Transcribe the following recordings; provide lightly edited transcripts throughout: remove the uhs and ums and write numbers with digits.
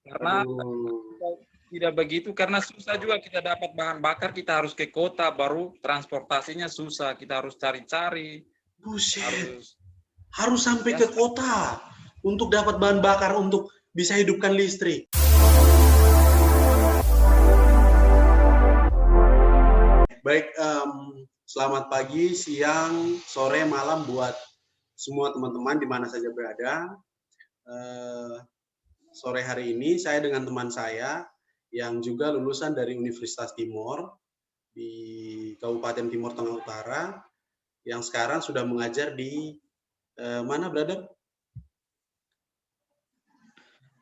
Karena Aduh. tidak begitu, karena susah juga kita dapat bahan bakar, kita harus ke kota, baru transportasinya susah, kita harus cari-cari, Buset. harus Harus sampai ya. ke kota untuk dapat bahan bakar untuk bisa hidupkan listrik. Baik, selamat pagi, siang, sore, malam buat semua teman-teman di mana saja berada. Sore hari ini saya dengan teman saya yang juga lulusan dari Universitas Timor di Kabupaten Timur Tengah Utara yang sekarang sudah mengajar di mana, brother?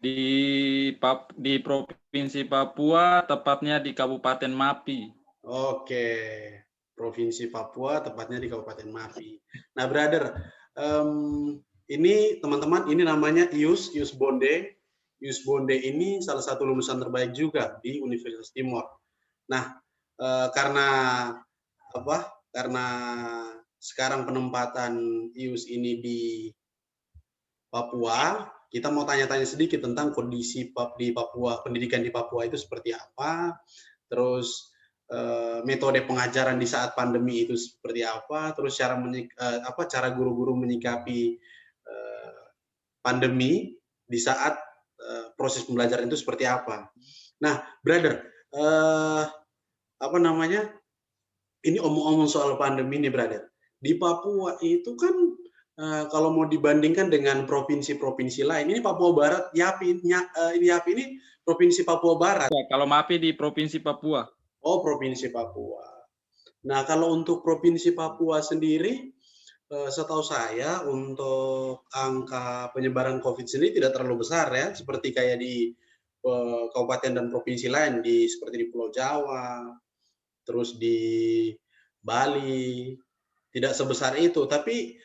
Di Provinsi Papua, tepatnya di Kabupaten Mapi. Oke, Provinsi Papua, tepatnya di Kabupaten Mapi. Nah, brother, ini teman-teman, ini namanya Ius Bonde. Ius Bonde ini salah satu lulusan terbaik juga di Universitas Timor. Nah, karena apa? Karena sekarang penempatan Ius ini di Papua, kita mau tanya-tanya sedikit tentang kondisi di Papua, pendidikan di Papua itu seperti apa, terus metode pengajaran di saat pandemi itu seperti apa, terus cara guru-guru menyikapi pandemi di saat proses pembelajaran itu seperti apa. Nah, brother, apa namanya? Ini omong-omong soal pandemi nih, brother. Di Papua itu kan kalau mau dibandingkan dengan provinsi-provinsi lain, ini Papua Barat, Yapi ini provinsi Papua Barat. Ya, kalau Mapi di Provinsi Papua. Oh, provinsi Papua. Nah, kalau untuk provinsi Papua sendiri, setahu saya untuk angka penyebaran COVID sendiri tidak terlalu besar ya, seperti kayak di kabupaten dan provinsi lain, seperti di Pulau Jawa, terus di Bali, tidak sebesar itu. Tapi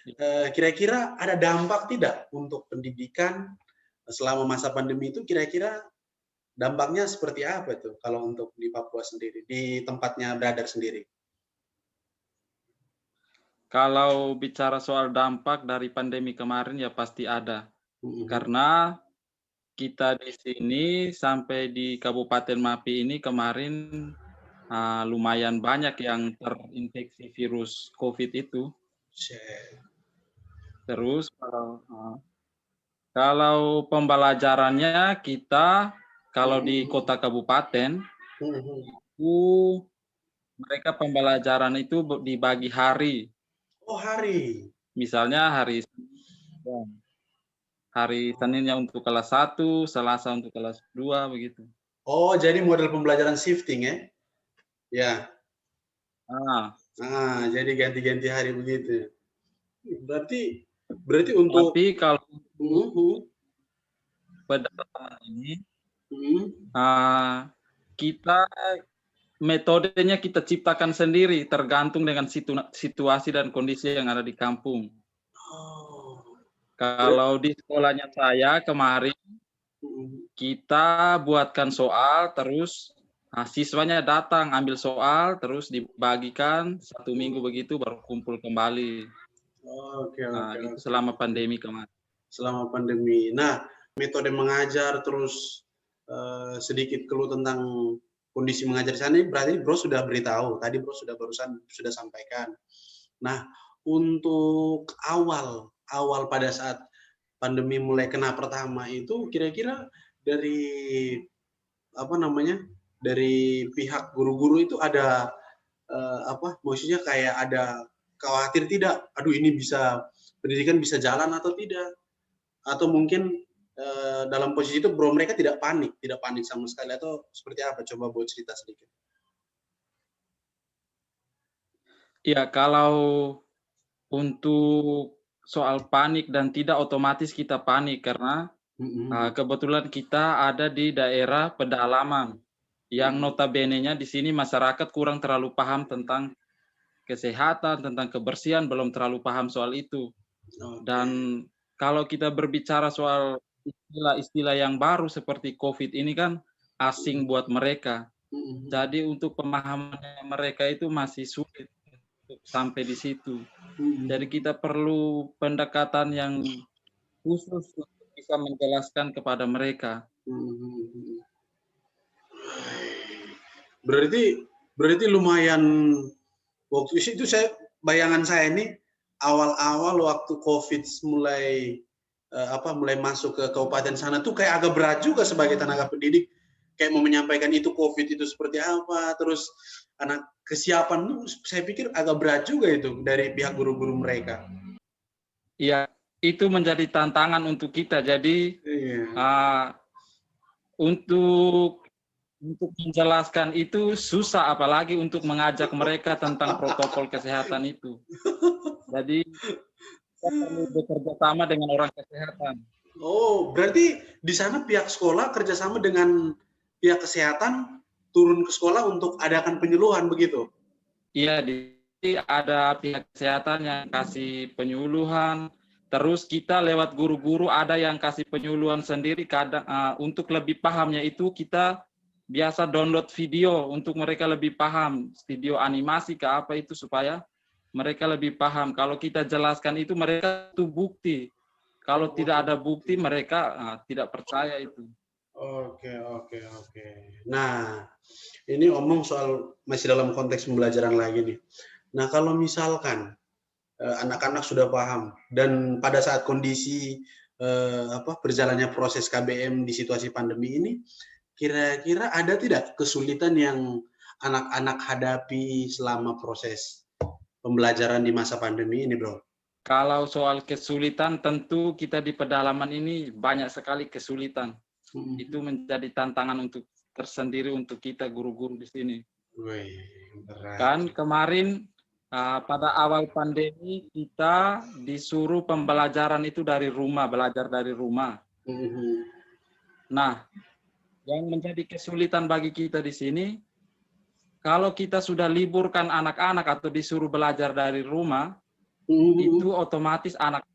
kira-kira ada dampak tidak untuk pendidikan selama masa pandemi itu? Kira-kira dampaknya seperti apa itu kalau untuk di Papua sendiri, di tempatnya brother sendiri? Kalau bicara soal dampak dari pandemi kemarin ya pasti ada. Karena kita di sini sampai di Kabupaten Mapi ini kemarin lumayan banyak yang terinfeksi virus COVID itu. Terus kalau pembelajarannya kita, kalau di kota kabupaten, itu mereka pembelajaran itu dibagi hari. Oh, hari. Misalnya hari Seninnya untuk kelas 1, Selasa untuk kelas 2, begitu. Oh, jadi model pembelajaran shifting ya? Ya. Jadi ganti-ganti hari begitu. Berarti untuk Tapi kalau pendalaman ini, kita metodenya kita ciptakan sendiri, tergantung dengan situasi dan kondisi yang ada di kampung. Kalau di sekolahnya saya kemarin, kita buatkan soal, terus siswanya datang ambil soal, terus dibagikan 1 minggu begitu, baru kumpul kembali. Oke. Itu selama pandemi kemarin. Selama pandemi. Nah, metode mengajar, terus sedikit keluh tentang kondisi mengajar di sana, berarti Bro sudah beritahu. Tadi Bro barusan sudah sampaikan. Nah, untuk awal pada saat pandemi mulai kena pertama itu, kira-kira dari dari pihak guru-guru itu ada maksudnya kayak ada khawatir tidak? Aduh, ini pendidikan bisa jalan atau tidak? Atau mungkin dalam posisi itu bro mereka tidak panik sama sekali, atau seperti apa? Coba buat cerita sedikit. Ya, kalau untuk soal panik dan tidak, otomatis kita panik karena kebetulan kita ada di daerah pedalaman yang notabene-nya di sini masyarakat kurang terlalu paham tentang kesehatan, tentang kebersihan, belum terlalu paham soal itu. Dan kalau kita berbicara soal istilah-istilah yang baru seperti COVID ini kan asing buat mereka. Jadi untuk pemahamannya mereka itu masih sulit untuk sampai di situ. Jadi kita perlu pendekatan yang khusus untuk bisa menjelaskan kepada mereka. Berarti berarti lumayan waktu itu bayangan saya ini awal-awal waktu COVID mulai mulai masuk ke kabupaten sana tuh kayak agak berat juga sebagai tenaga pendidik kayak mau menyampaikan itu COVID itu seperti apa, terus anak kesiapan tuh saya pikir agak berat juga itu dari pihak guru-guru mereka. Iya, itu menjadi tantangan untuk kita. Jadi Iya. Untuk menjelaskan itu susah, apalagi untuk mengajak mereka tentang protokol kesehatan itu. Jadi kita perlu bekerja sama dengan orang kesehatan. Oh, berarti di sana pihak sekolah kerjasama dengan pihak kesehatan turun ke sekolah untuk adakan penyuluhan begitu? Iya, ada pihak kesehatan yang kasih penyuluhan. Terus kita lewat guru-guru ada yang kasih penyuluhan sendiri. Kadang untuk lebih pahamnya itu kita biasa download video untuk mereka lebih paham, video animasi ke apa itu supaya mereka lebih paham. Kalau kita jelaskan itu mereka itu bukti. Kalau tidak ada bukti mereka tidak percaya itu. Oke, oke, oke. Nah, ini omong soal masih dalam konteks pembelajaran lagi nih. Nah, kalau misalkan anak-anak sudah paham dan pada saat kondisi berjalannya proses KBM di situasi pandemi ini, kira-kira ada tidak kesulitan yang anak-anak hadapi selama proses pembelajaran di masa pandemi ini, Bro? Kalau soal kesulitan, tentu kita di pedalaman ini banyak sekali kesulitan. Itu menjadi tantangan tersendiri untuk kita guru-guru di sini. Wih, berat. Kan kemarin pada awal pandemi kita disuruh pembelajaran itu dari rumah, belajar dari rumah. Nah, yang menjadi kesulitan bagi kita di sini, kalau kita sudah liburkan anak-anak atau disuruh belajar dari rumah, itu otomatis anak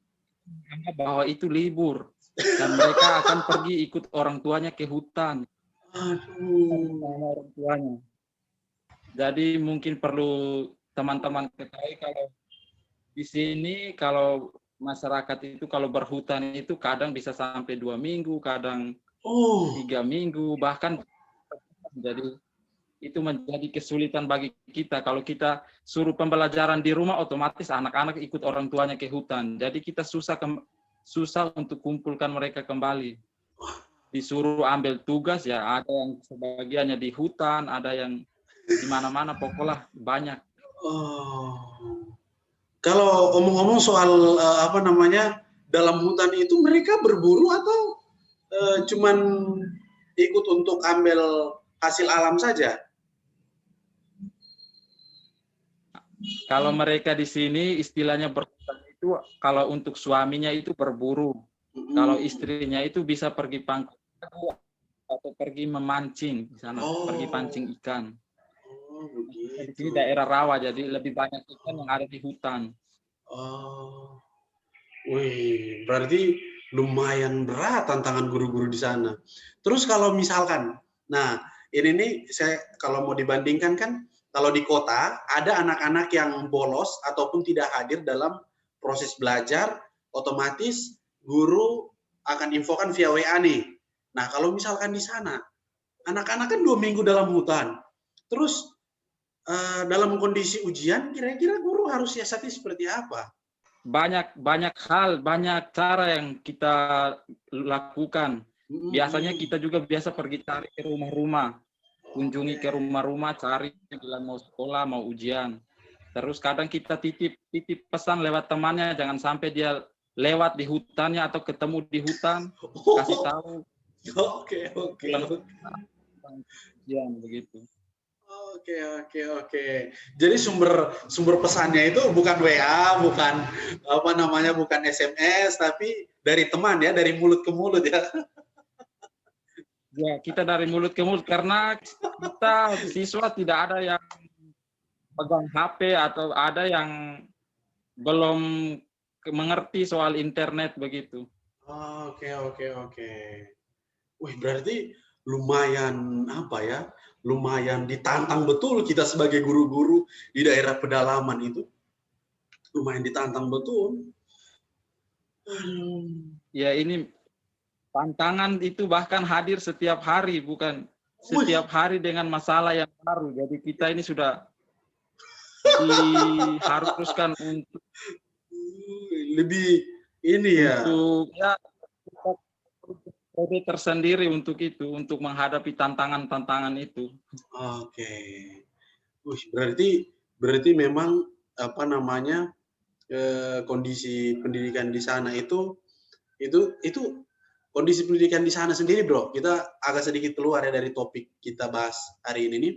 bahwa itu libur dan mereka akan pergi ikut orang tuanya ke hutan. Orang tuanya. Jadi mungkin perlu teman-teman ketahui kalau di sini kalau masyarakat itu kalau berhutan itu kadang bisa sampai 2 minggu, kadang 3 minggu, bahkan jadi itu menjadi kesulitan bagi kita. Kalau kita suruh pembelajaran di rumah, otomatis anak-anak ikut orang tuanya ke hutan. Jadi kita susah untuk kumpulkan mereka kembali. Disuruh ambil tugas, ya ada yang sebagiannya di hutan, ada yang di mana-mana, pokoknya banyak. Kalau omong-omong soal dalam hutan itu mereka berburu atau cuman ikut untuk ambil hasil alam saja? Kalau mereka di sini istilahnya berhutan itu, kalau untuk suaminya itu berburu, kalau istrinya itu bisa pergi pangkal atau pergi memancing di sana, pergi pancing ikan. Di sini daerah rawa, jadi lebih banyak ikan yang ada di hutan. Wih, berarti lumayan berat tantangan guru-guru di sana. Terus kalau misalkan, nah ini nih saya kalau mau dibandingkan kan, kalau di kota ada anak-anak yang bolos ataupun tidak hadir dalam proses belajar, otomatis guru akan infokan via WA nih. Nah kalau misalkan di sana, anak-anak kan 2 minggu dalam hutan, terus dalam kondisi ujian, kira-kira guru harus siasati seperti apa? Banyak hal, banyak cara yang kita lakukan. Biasanya kita juga biasa pergi cari ke rumah-rumah, kunjungi ke rumah-rumah, cari bila mau sekolah, mau ujian. Terus kadang kita titip pesan lewat temannya, jangan sampai dia lewat di hutannya atau ketemu di hutan, kasih tahu. Oke. Ujian begitu. Oke. Jadi sumber pesannya itu bukan WA, bukan SMS, tapi dari teman ya, dari mulut ke mulut ya. Ya, kita dari mulut ke mulut karena kita siswa tidak ada yang pegang HP atau ada yang belum mengerti soal internet begitu. Oke. Wih, berarti lumayan lumayan ditantang betul kita sebagai guru-guru di daerah pedalaman itu. Lumayan ditantang betul. Ya ini tantangan itu bahkan hadir setiap hari, bukan setiap hari dengan masalah yang baru. Jadi kita ini sudah diharuskan untuk lebih ini ya. ya strategi tersendiri untuk itu, untuk menghadapi tantangan-tantangan itu. Oke. Berarti memang apa namanya kondisi pendidikan di sana itu kondisi pendidikan di sana sendiri, Bro. Kita agak sedikit keluar ya dari topik kita bahas hari ini nih.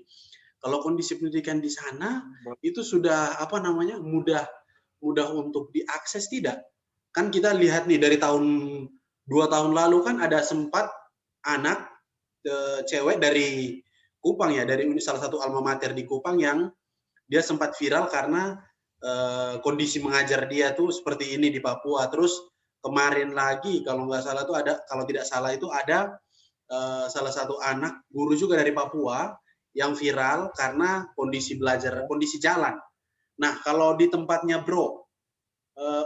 Kalau kondisi pendidikan di sana itu sudah apa namanya mudah untuk diakses tidak? Kan kita lihat nih dari 2 tahun lalu kan ada sempat anak cewek dari Kupang ya, dari salah satu alma mater di Kupang yang dia sempat viral karena kondisi mengajar dia tuh seperti ini di Papua. Terus kemarin lagi kalau nggak salah tuh ada, kalau tidak salah itu ada salah satu anak guru juga dari Papua yang viral karena kondisi jalan. Nah, kalau di tempatnya Bro,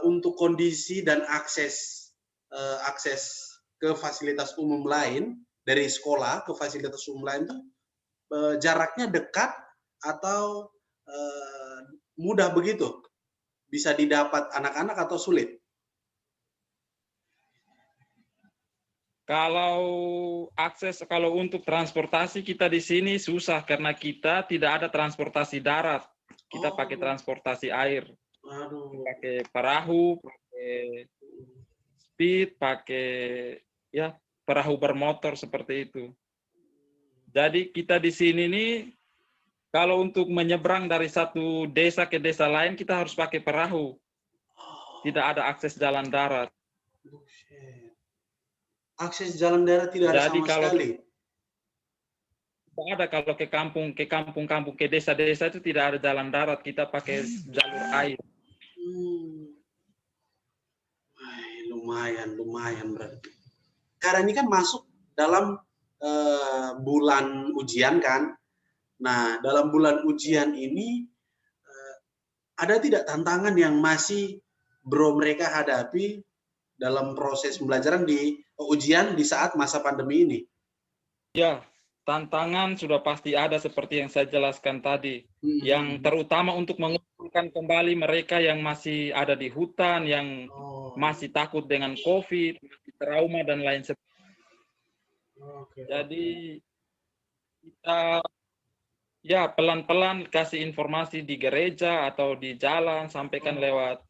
untuk kondisi dan akses ke fasilitas umum lain dari sekolah ke fasilitas umum lain tuh jaraknya dekat atau mudah begitu? Bisa didapat anak-anak atau sulit? Kalau untuk transportasi kita di sini susah karena kita tidak ada transportasi darat. Kita pakai transportasi air. Pakai perahu, pakai speed, pakai ya perahu bermotor seperti itu. Jadi kita di sini nih kalau untuk menyeberang dari satu desa ke desa lain kita harus pakai perahu. Tidak ada akses jalan darat. Akses jalan darat tidak ada sama sekali. Tidak ada kalau ke kampung-kampung, ke desa-desa itu tidak ada jalan darat. Kita pakai jalur air. Lumayan berarti. Karena ini kan masuk dalam bulan ujian kan. Nah, dalam bulan ujian ini ada tidak tantangan yang masih Bro mereka hadapi dalam proses pembelajaran di ujian di saat masa pandemi ini? Ya, tantangan sudah pasti ada seperti yang saya jelaskan tadi. Yang terutama untuk mengumpulkan kembali mereka yang masih ada di hutan, yang masih takut dengan COVID, masih trauma dan lain sebagainya. Jadi kita ya pelan-pelan kasih informasi di gereja atau di jalan, sampaikan lewat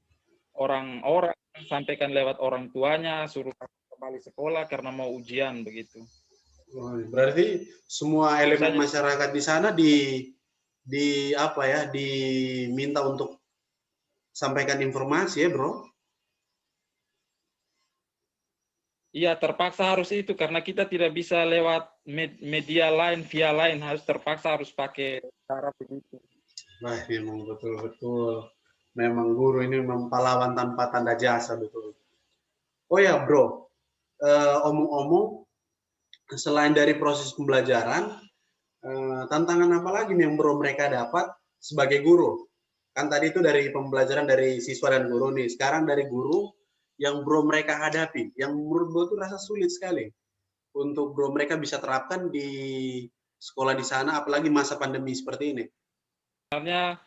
orang-orang, sampaikan lewat orang tuanya, suruh kembali sekolah karena mau ujian begitu. Berarti semua elemen masyarakat di sana diminta untuk sampaikan informasi ya, Bro? Iya, terpaksa harus itu karena kita tidak bisa lewat media lain, via lain, terpaksa harus pakai cara begitu. Wah, memang betul-betul. Memang guru ini memang pahlawan tanpa tanda jasa, betul. Oh ya, Bro, omong-omong, selain dari proses pembelajaran, tantangan apa lagi nih yang Bro mereka dapat sebagai guru? Kan tadi itu dari pembelajaran dari siswa dan guru nih. Sekarang dari guru yang Bro mereka hadapi, yang menurut Bro itu rasa sulit sekali untuk Bro mereka bisa terapkan di sekolah di sana, apalagi masa pandemi seperti ini. Sebenarnya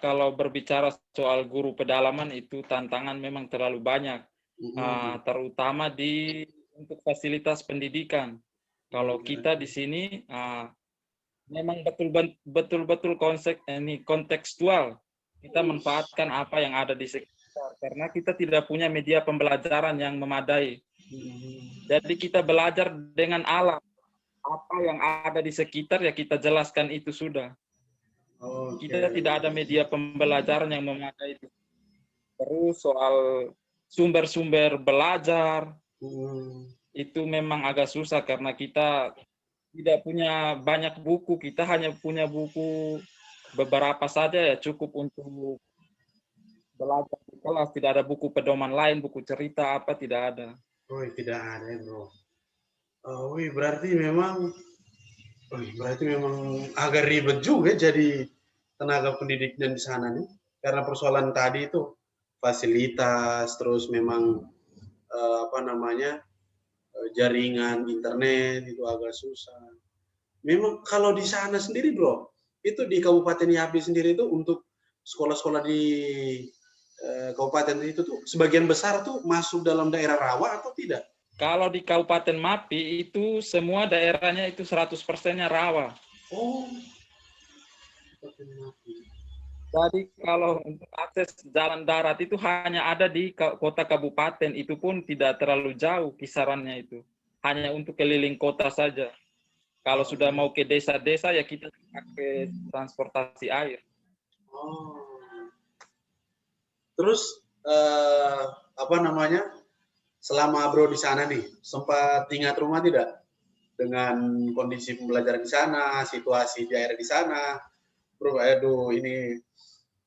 kalau berbicara soal guru pedalaman itu tantangan memang terlalu banyak, terutama untuk fasilitas pendidikan. Kalau kita di sini memang betul-betul kontekstual. Kita manfaatkan apa yang ada di sekitar karena kita tidak punya media pembelajaran yang memadai. Jadi kita belajar dengan alam. Apa yang ada di sekitar ya kita jelaskan itu sudah. Kita tidak ada media pembelajaran yang memadai. Terus soal sumber-sumber belajar itu memang agak susah karena kita tidak punya banyak buku, kita hanya punya buku beberapa saja ya cukup untuk belajar di kelas. Tidak ada buku pedoman lain, buku cerita apa tidak ada. Tidak ada, Bro. Berarti memang agak ribet juga jadi tenaga pendidikan di sana nih. Karena persoalan tadi itu fasilitas, terus memang jaringan internet itu agak susah. Memang kalau di sana sendiri, Bro, itu di Kabupaten Yapi sendiri itu untuk sekolah-sekolah di kabupaten itu tuh sebagian besar tuh masuk dalam daerah rawa atau tidak? Kalau di Kabupaten Mapi itu semua daerahnya itu 100%-nya rawa. Oh, Kabupaten Yapi. Jadi kalau untuk akses jalan darat itu hanya ada di kota kabupaten, itu pun tidak terlalu jauh kisarannya itu. Hanya untuk keliling kota saja. Kalau sudah mau ke desa-desa ya kita pakai transportasi air. Oh. Terus apa namanya? Selama Bro di sana nih, sempat ingat rumah tidak dengan kondisi pembelajaran di sana, situasi di daerah di sana? Bro, aduh ini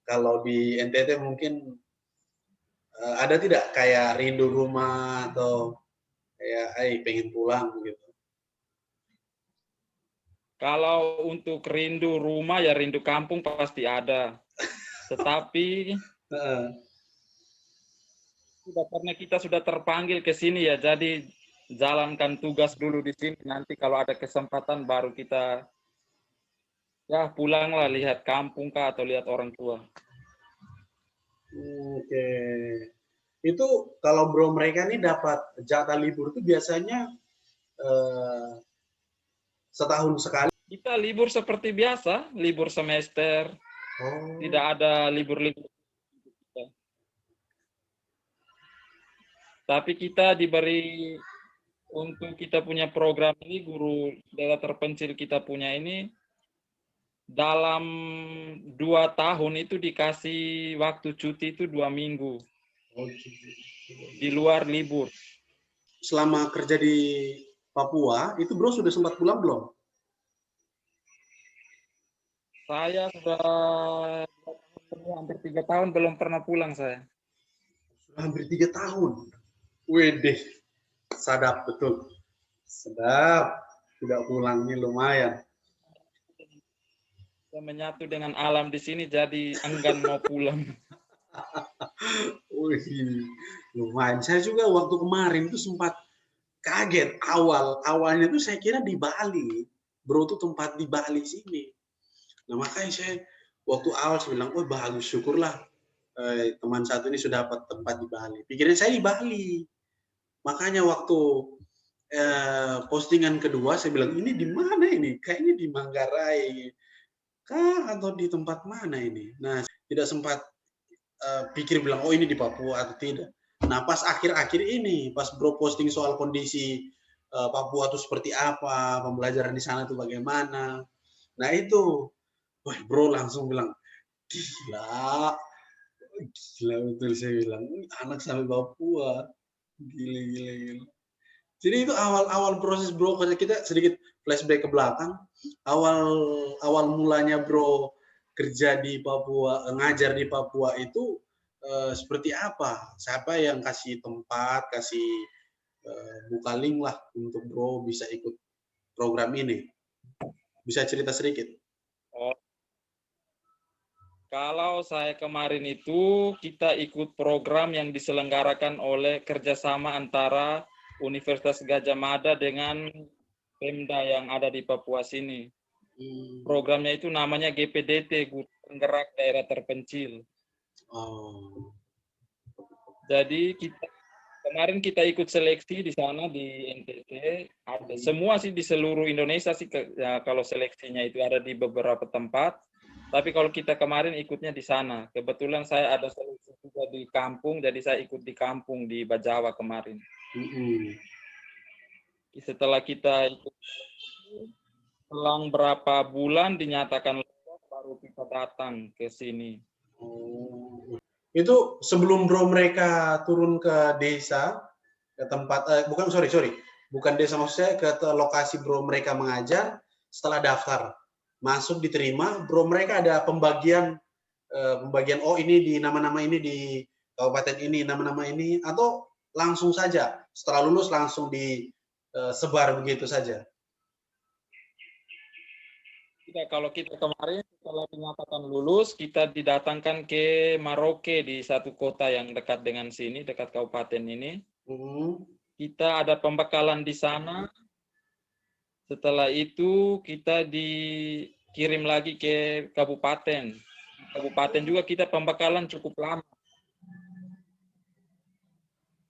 kalau di NTT mungkin ada tidak kayak rindu rumah atau kayak, pengen pulang gitu? Kalau untuk rindu rumah ya rindu kampung pasti ada. Tetapi karena kita sudah terpanggil ke sini ya, jadi jalankan tugas dulu di sini. Nanti kalau ada kesempatan baru kita ya pulanglah lihat kampung kah atau lihat orang tua. Oke. Itu kalau Bro mereka nih dapat jatah libur itu biasanya eh, setahun sekali. Kita libur seperti biasa, libur semester. Oh. Tidak ada libur-libur. Tapi kita diberi untuk kita punya program ini, guru daerah terpencil kita punya ini, dalam 2 tahun itu dikasih waktu cuti itu 2 minggu. Di luar libur. Selama kerja di Papua, itu Bro sudah sempat pulang belum? Saya sudah hampir 3 tahun belum pernah pulang saya. Sudah hampir 3 tahun. Widih, sadap betul. Sedap. Tidak pulang ini lumayan. Saya menyatu dengan alam di sini jadi enggan mau pulang. Wih, lumayan. Saya juga waktu kemarin itu sempat kaget awalnya tuh saya kira di Bali. Bro tuh tempat di Bali sini. Nah makanya saya waktu awal saya bilang, oh bagus, syukurlah teman satu ini sudah dapat tempat di Bali. Pikirnya saya di Bali. Makanya waktu postingan kedua saya bilang, ini di mana ini? Kayaknya di Manggarai kah atau di tempat mana ini? Nah tidak sempat pikir bilang, oh ini di Papua atau tidak. Nah pas akhir-akhir ini, pas Bro posting soal kondisi Papua itu seperti apa, pembelajaran di sana itu bagaimana. Nah itu, wah Bro langsung bilang, gila, gila betul saya bilang, anak sampai Papua, gila, gila, gila. Jadi itu awal-awal proses Bro, kita sedikit flashback ke belakang, awal mulanya Bro kerja di Papua, ngajar di Papua itu seperti apa? Siapa yang kasih tempat, kasih buka link lah untuk Bro bisa ikut program ini? Bisa cerita sedikit? Oh. Kalau saya kemarin itu kita ikut program yang diselenggarakan oleh kerjasama antara Universitas Gadjah Mada dengan Pemda yang ada di Papua sini. Programnya itu namanya GPDT, Guru Penggerak Daerah Terpencil. Oh. Jadi kemarin kita ikut seleksi di sana di NTT. Ada semua sih di seluruh Indonesia sih ya, kalau seleksinya itu ada di beberapa tempat. Tapi kalau kita kemarin ikutnya di sana. Kebetulan saya ada seleksi juga di kampung, jadi saya ikut di kampung di Bajawa kemarin. Setelah kita ikut, selang berapa bulan dinyatakan lulus, baru kita datang ke sini. Oh. Itu sebelum Bro mereka turun ke desa, ke tempat, bukan desa maksud saya, ke lokasi Bro mereka mengajar, setelah daftar, masuk diterima, Bro mereka ada pembagian, oh ini di nama-nama ini di kabupaten ini, nama-nama ini, atau langsung saja, setelah lulus langsung disebar begitu saja? Tidak, kalau kita kemarin setelah dinyatakan lulus, kita didatangkan ke Maroke di satu kota yang dekat dengan sini, dekat kabupaten ini. Kita ada pembekalan di sana. Setelah itu kita dikirim lagi ke kabupaten. Kabupaten juga kita pembekalan cukup lama.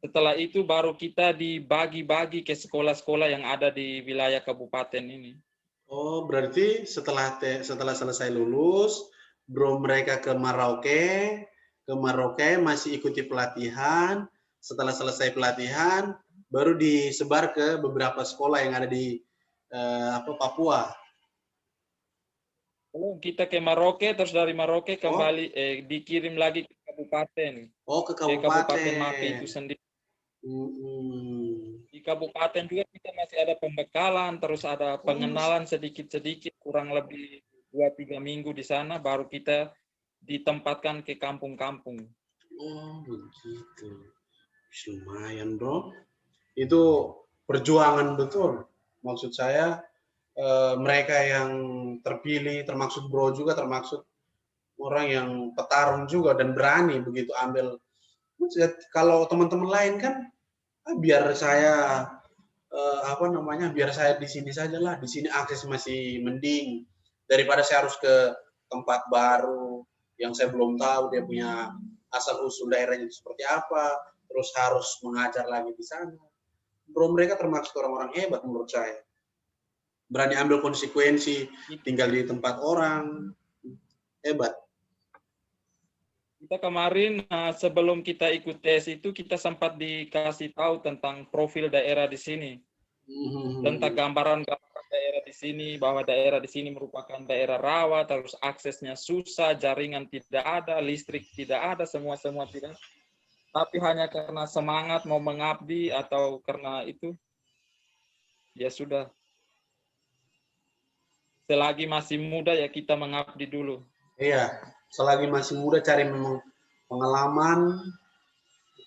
Setelah itu baru kita dibagi-bagi ke sekolah-sekolah yang ada di wilayah kabupaten ini. Oh, berarti setelah selesai lulus, bro mereka ke Merauke masih ikuti pelatihan. Setelah selesai pelatihan, baru disebar ke beberapa sekolah yang ada di Papua. Kita ke Merauke, terus dari Merauke kembali dikirim lagi ke kabupaten. Oh, ke Ke Kabupaten kabupaten. Mapi itu sendiri. Di kabupaten juga kita masih ada pembekalan, terus ada pengenalan sedikit-sedikit, kurang lebih 2-3 minggu di sana, baru kita ditempatkan ke kampung-kampung. Oh, begitu. Lumayan, bro. Itu perjuangan betul. Maksud saya, mereka yang terpilih, termasuk bro juga, termasuk orang yang petarung juga dan berani begitu ambil. Kalau teman-teman lain kan, biar saya biar saya di sini saja lah. Di sini akses masih mending daripada saya harus ke tempat baru yang saya belum tahu dia punya asal usul daerahnya seperti apa, terus harus mengajar lagi di sana. Bro mereka termasuk orang-orang hebat menurut saya. Berani ambil konsekuensi, tinggal di tempat orang, hebat. Kita kemarin sebelum kita ikut tes itu kita sempat dikasih tahu tentang profil daerah di sini, tentang gambaran daerah di sini, bahwa daerah di sini merupakan daerah rawa, terus aksesnya susah, jaringan tidak ada, listrik tidak ada, semua tidak. Tapi hanya karena semangat mau mengabdi atau karena itu, ya sudah. Selagi masih muda ya kita mengabdi dulu. Iya, selagi masih muda cari memang pengalaman.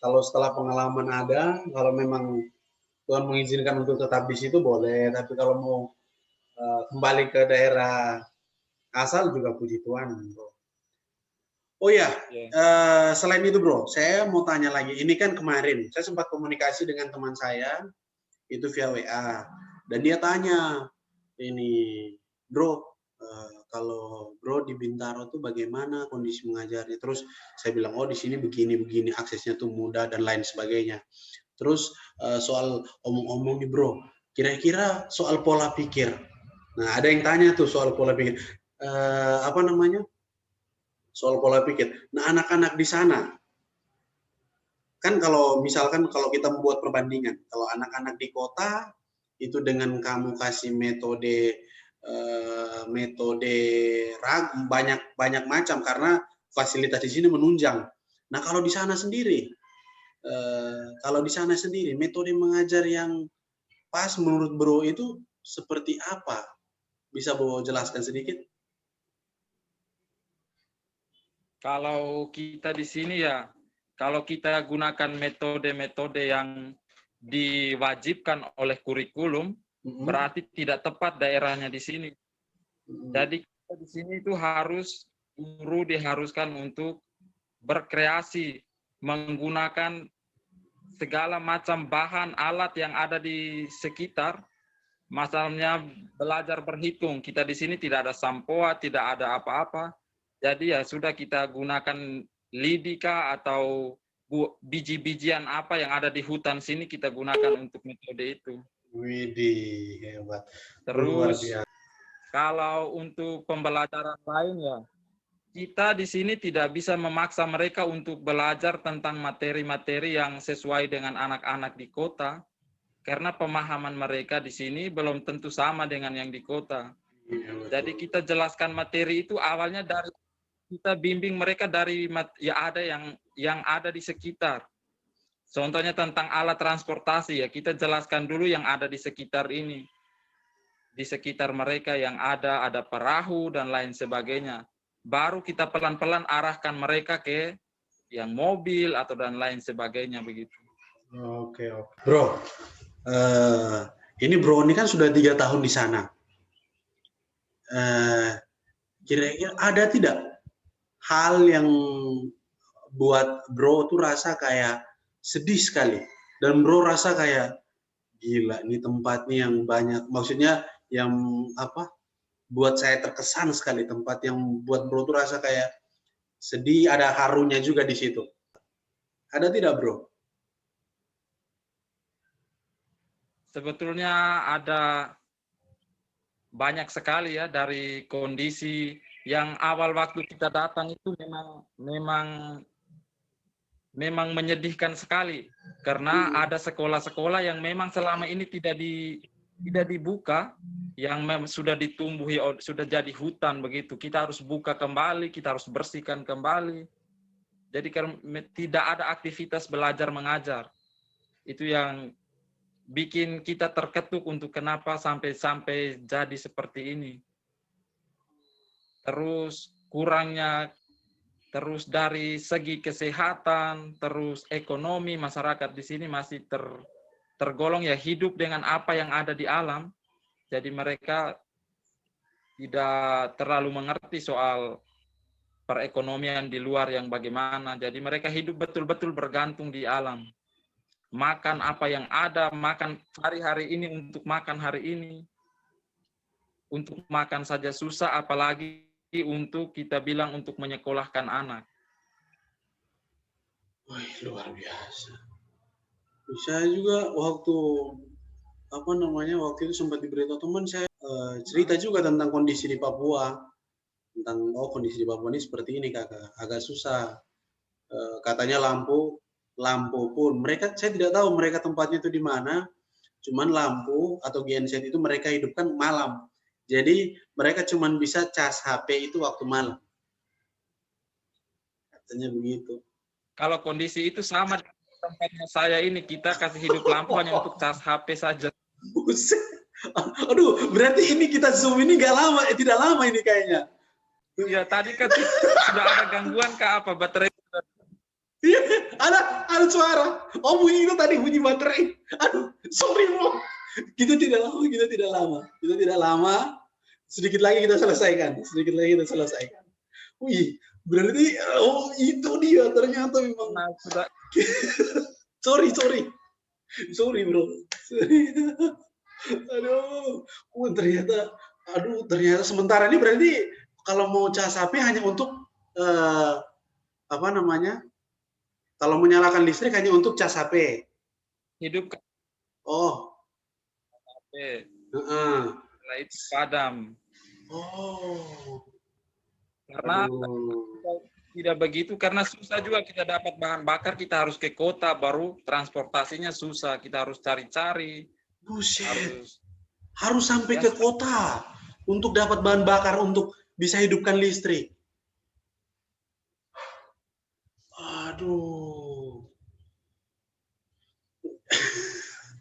Kalau setelah pengalaman ada, kalau memang Tuhan mengizinkan untuk tetap di situ boleh. Tapi kalau mau kembali ke daerah asal juga puji Tuhan, bro. Oh ya, selain itu bro, saya mau tanya lagi. Ini kan kemarin saya sempat komunikasi dengan teman saya itu via WA dan dia tanya ini, bro, kalau bro di Bintaro tuh bagaimana kondisi mengajarnya? Terus saya bilang, oh di sini begini, aksesnya tuh mudah dan lain sebagainya. Terus soal omong-omong nih bro, kira-kira soal pola pikir. Nah ada yang tanya tuh soal pola pikir. Soal pola pikir. Nah anak-anak di sana, kan kalau misalkan kalau kita membuat perbandingan, kalau anak-anak di kota itu dengan kamu kasih metode banyak macam karena fasilitas di sini menunjang. Nah kalau di sana sendiri, metode mengajar yang pas menurut bro itu seperti apa? Bisa bro jelaskan sedikit? Kalau kita di sini ya, kalau kita gunakan metode-metode yang diwajibkan oleh kurikulum, berarti tidak tepat daerahnya di sini. Jadi kita di sini itu guru diharuskan untuk berkreasi, menggunakan segala macam bahan alat yang ada di sekitar. Masalahnya belajar berhitung, kita di sini tidak ada sampoa, tidak ada apa-apa. Jadi ya sudah kita gunakan lidika atau biji-bijian apa yang ada di hutan sini kita gunakan untuk metode itu. Widih, hebat. Terus kalau untuk pembelajaran lain ya, kita di sini tidak bisa memaksa mereka untuk belajar tentang materi-materi yang sesuai dengan anak-anak di kota, karena pemahaman mereka di sini belum tentu sama dengan yang di kota. Jadi kita jelaskan materi itu awalnya dari kita bimbing mereka dari ada yang ada di sekitar. Contohnya tentang alat transportasi ya, kita jelaskan dulu yang ada di sekitar ini. Di sekitar mereka yang ada perahu dan lain sebagainya. Baru kita pelan-pelan arahkan mereka ke yang mobil atau dan lain sebagainya begitu. Oke. Bro, ini bro ini kan sudah 3 tahun di sana. Kira-kira ada tidak hal yang buat bro tuh rasa kayak sedih sekali dan bro rasa kayak gila ini tempatnya yang banyak, maksudnya yang apa buat saya terkesan sekali, tempat yang buat Bro tuh rasa kayak sedih, ada harunya juga di situ. Ada tidak, Bro? Sebetulnya ada banyak sekali ya, dari kondisi yang awal waktu kita datang itu memang menyedihkan sekali, karena ada sekolah-sekolah yang memang selama ini tidak dibuka, yang sudah ditumbuhi, sudah jadi hutan begitu. Kita harus buka kembali, kita harus bersihkan kembali. Jadi tidak ada aktivitas belajar mengajar. Itu yang bikin kita terketuk untuk kenapa sampai jadi seperti ini. Terus kurangnya, terus dari segi kesehatan, terus ekonomi, masyarakat di sini masih tergolong ya hidup dengan apa yang ada di alam. Jadi mereka tidak terlalu mengerti soal perekonomian di luar yang bagaimana. Jadi mereka hidup betul-betul bergantung di alam. Makan apa yang ada, makan hari-hari ini untuk makan hari ini. Untuk makan saja susah, apalagi untuk kita bilang untuk menyekolahkan anak. Wah, luar biasa. Saya juga waktu waktu itu sempat diberitahu teman saya cerita juga tentang kondisi di Papua, tentang kondisi di Papua ini seperti ini kakak, agak susah. Katanya lampu pun saya tidak tahu mereka tempatnya itu di mana, cuman lampu atau genset itu mereka hidupkan malam, jadi mereka cuman bisa cas HP itu waktu malam, katanya begitu. Kalau kondisi itu sama dengan tempatnya saya ini, kita kasih hidup lampu hanya untuk cas HP saja. Buset. Aduh, berarti ini kita Zoom ini tidak lama ini kayaknya. Ya tadi kan sudah ada gangguan kah apa baterai? ada suara. Oh, bunyi itu tadi bunyi baterai. Aduh, sorry bro. Kita tidak lama. Sedikit lagi kita selesaikan. Wih, berarti itu dia ternyata memang. Nah, sudah. sorry bro. Ternyata sementara ini berarti kalau mau cas HP hanya untuk kalau menyalakan listrik hanya untuk cas HP. Hidup. Oh. HP. Setelah itu padam. Oh. Karena tidak begitu, karena susah juga kita dapat bahan bakar, kita harus ke kota, baru transportasinya susah, kita harus cari-cari. Buset. Harus sampai ke kota untuk dapat bahan bakar untuk bisa hidupkan listrik. Aduh.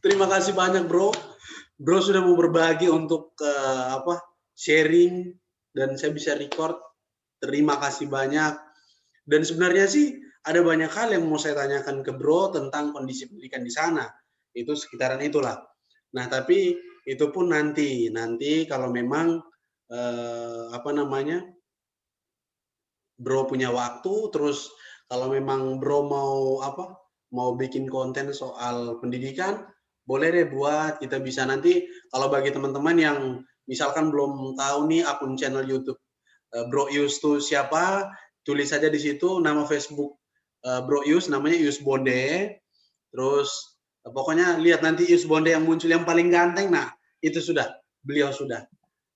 Terima kasih banyak, Bro. Bro sudah mau berbagi untuk sharing dan saya bisa record. Terima kasih banyak. Dan sebenarnya sih ada banyak hal yang mau saya tanyakan ke Bro tentang kondisi pendidikan di sana. Itu sekitaran itulah. Nah, tapi itu pun nanti kalau memang Bro punya waktu, terus kalau memang Bro mau bikin konten soal pendidikan, boleh deh buat, kita bisa nanti kalau bagi teman-teman yang misalkan belum tahu nih akun channel YouTube Bro Yus tuh siapa, tulis saja di situ nama Facebook Bro Yus, namanya Yus Bonde. Terus pokoknya lihat nanti Yus Bonde yang muncul yang paling ganteng, nah itu beliau sudah.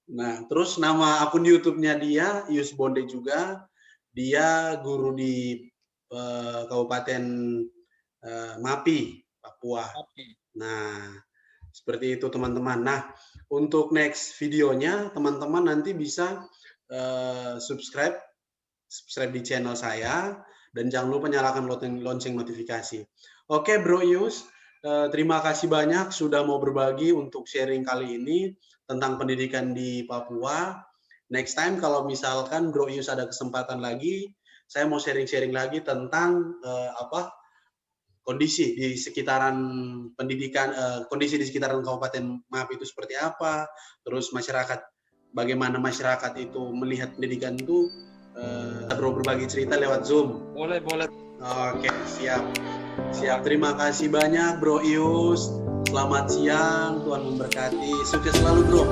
Nah, terus nama akun YouTube-nya dia Yus Bonde juga, dia guru di Kabupaten Mapi, Papua. Nah, seperti itu teman-teman. Nah, untuk next videonya teman-teman nanti bisa subscribe di channel saya dan jangan lupa nyalakan lonceng notifikasi. Oke, Bro Yus, terima kasih banyak sudah mau berbagi untuk sharing kali ini tentang pendidikan di Papua. Next time kalau misalkan Bro Yus ada kesempatan lagi, saya mau sharing-sharing lagi tentang kondisi di sekitaran pendidikan, kondisi di sekitaran Kabupaten Mapi itu seperti apa, terus masyarakat, bagaimana masyarakat itu melihat pendidikan itu. Bro berbagi cerita lewat Zoom. Boleh. Oke, siap. Terima kasih banyak Bro Yus. Selamat siang, Tuhan memberkati. Sukses selalu, Bro.